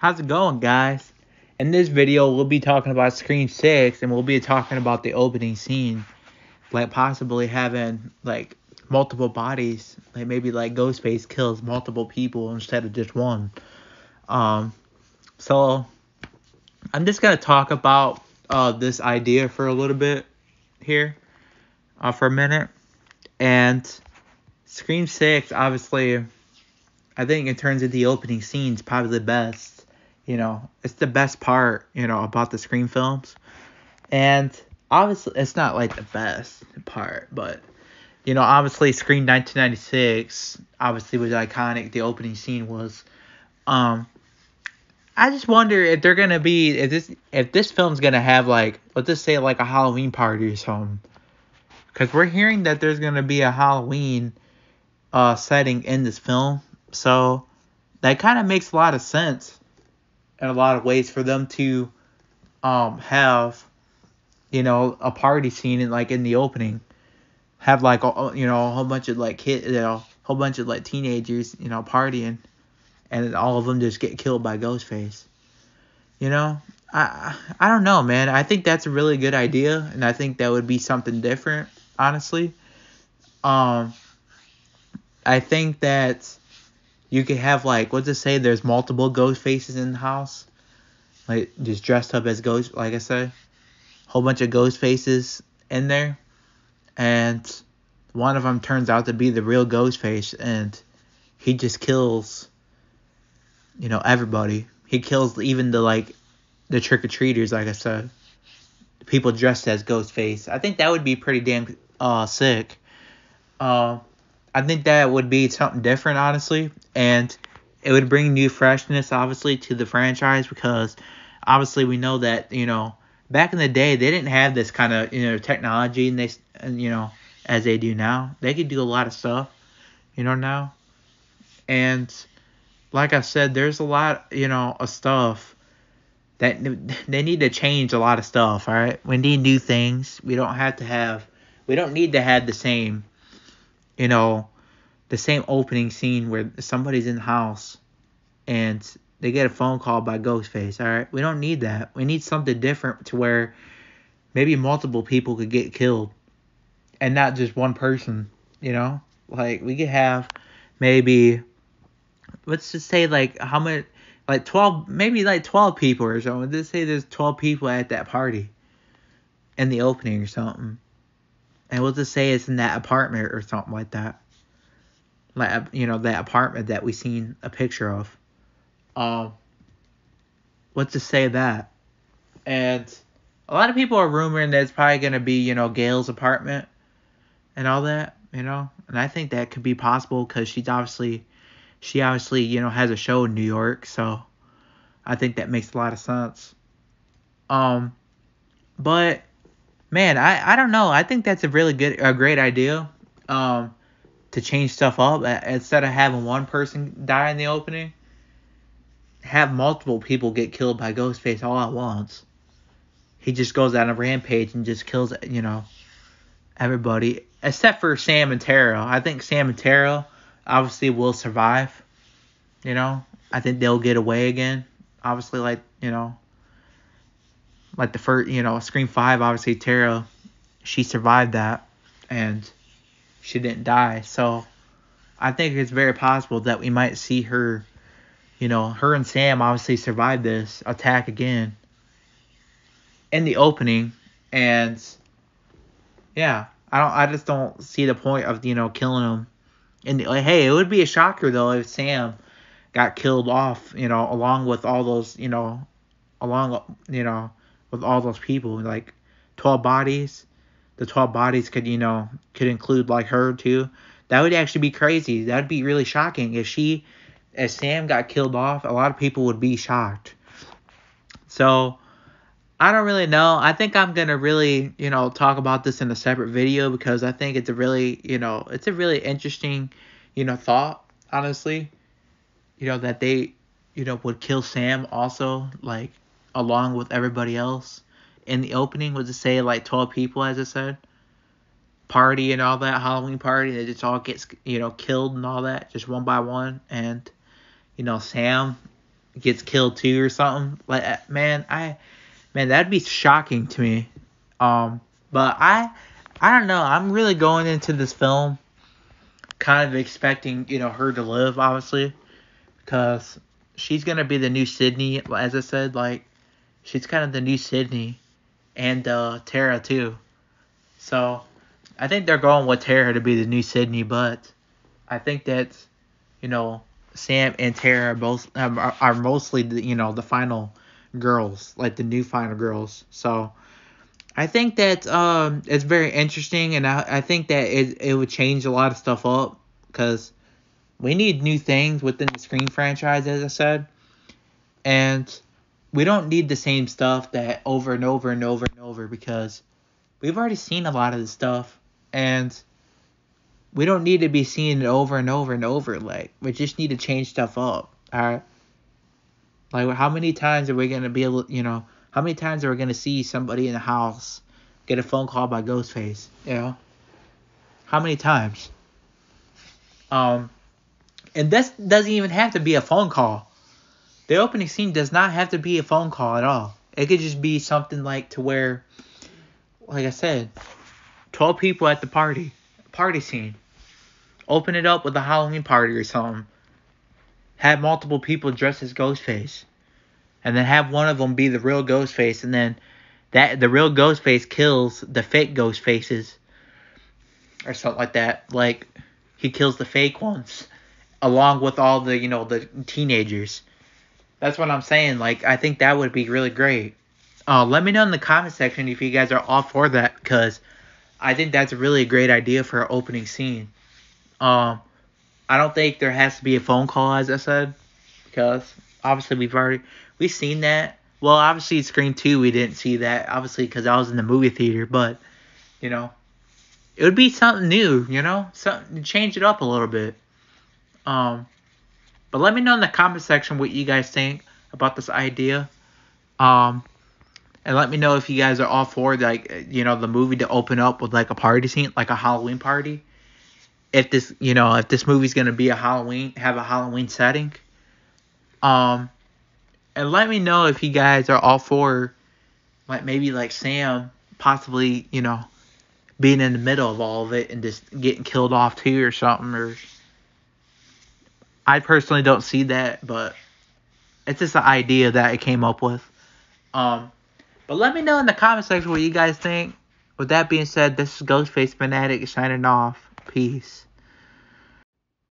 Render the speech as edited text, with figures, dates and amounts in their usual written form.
How's it going, guys? In this video, we'll be talking about Scream 6, and we'll be talking about the opening scene, like possibly having like multiple bodies, like maybe like Ghostface kills multiple people instead of just one. Um, so I'm just gonna talk about this idea for a little bit here, for a minute. And Scream 6, obviously, I think in terms of the opening scenes, probably the best. It's the best part, about the Scream films. And obviously, it's not like the best part, but, obviously, Scream 1996, obviously, was iconic. The opening scene was. I just wonder if they're gonna be, if this film's gonna have, like, let's just say, like, a Halloween party or something. Because we're hearing that there's gonna be a Halloween setting in this film. So that kind of makes a lot of sense in a lot of ways for them to have a party scene in the opening, have like a whole bunch of like whole bunch of like teenagers partying, and all of them just get killed by Ghostface. I don't know, man. I think that's a really good idea, and I think that would be something different, honestly. I think that you could have, like, let's just say there's multiple ghost faces in the house, like just dressed up as ghosts, like I said, whole bunch of ghost faces in there, and one of them turns out to be the real ghost face, and he just kills, everybody. He kills even the trick-or-treaters, like I said, people dressed as Ghostface. I think that would be pretty damn sick. I think that would be something different, honestly, and it would bring new freshness, obviously, to the franchise, because obviously we know that, back in the day, they didn't have this kind of, technology, as they do now. They could do a lot of stuff, now. And like I said, there's a lot, of stuff that they need to change a lot of stuff, all right? We need new things. We don't need to have the same, the same opening scene where somebody's in the house and they get a phone call by Ghostface, all right? We don't need that. We need something different to where maybe multiple people could get killed and not just one person, Like, we could have maybe, let's just say, like, how many, like 12, maybe like 12 people or something. Let's say there's 12 people at that party in the opening or something. And we'll just say it's in that apartment or something like that. Like, that apartment that we seen a picture of. Let's just say that. And a lot of people are rumoring that it's probably going to be, Gail's apartment and all that, And I think that could be possible because she obviously, has a show in New York. So I think that makes a lot of sense. But man, I don't know. I think that's a great idea. To change stuff up, instead of having one person die in the opening, have multiple people get killed by Ghostface all at once. He just goes on a rampage and just kills, everybody except for Sam and Tara. I think Sam and Tara obviously will survive. I think they'll get away again. Obviously, like the first, Scream 5. Obviously, Tara, she survived that, and she didn't die. So I think it's very possible that we might see her, her and Sam obviously survived this attack again in the opening. And yeah, I just don't see the point of, killing them. And like, hey, it would be a shocker though if Sam got killed off, along with all those, with all those people, like 12 bodies. The 12 bodies could include like her too. That would actually be crazy. That would be really shocking. If Sam got killed off, a lot of people would be shocked. So I don't really know. I think I'm gonna really, talk about this in a separate video because I think it's a really, interesting, thought, honestly. That they, would kill Sam also, like, along with everybody else. In the opening, was to say like 12 people, as I said, party and all that, Halloween party, they just all gets killed and all that, just one by one. And Sam gets killed too or something. Like, man, that'd be shocking to me. But I don't know. I'm really going into this film kind of expecting, her to live, obviously, because she's gonna be the new Sydney, as I said. Like, she's kind of the new Sydney, and Tara too. So I think they're going with Tara to be the new Sydney, but I think that Sam and Tara both are mostly the final girls, like the new final girls. So I think that it's very interesting, and I think that it would change a lot of stuff up because we need new things within the Scream franchise, as I said, and we don't need the same stuff that over and over and over and over because we've already seen a lot of the stuff, and we don't need to be seeing it over and over and over. Like, we just need to change stuff up. All right. Like, how many times are we gonna be able, how many times are we gonna see somebody in the house get a phone call by Ghostface? How many times? And this doesn't even have to be a phone call. The opening scene does not have to be a phone call at all. It could just be something like to where, like I said, 12 people at the party scene. Open it up with a Halloween party or something. Have multiple people dressed as Ghostface. And then have one of them be the real Ghostface. And then the real Ghostface kills the fake Ghostfaces. Or something like that. Like, he kills the fake ones. Along with all the, the teenagers. That's what I'm saying. Like, I think that would be really great. Let me know in the comment section if you guys are all for that. Because I think that's a really great idea for an opening scene. I don't think there has to be a phone call, as I said, because obviously we've seen that. Well, obviously Scream 2 we didn't see that, obviously because I was in the movie theater, but it would be something new, something to change it up a little bit. But let me know in the comment section what you guys think about this idea. And let me know if you guys are all for the movie to open up with like a party scene, like a Halloween party. If this movie's gonna be have a Halloween setting. And let me know if you guys are all for maybe Sam possibly, being in the middle of all of it and just getting killed off too or something. Or I personally don't see that, but it's just an idea that I came up with. But let me know in the comment section what you guys think. With that being said, this is Ghostface Fanatic signing off. Peace.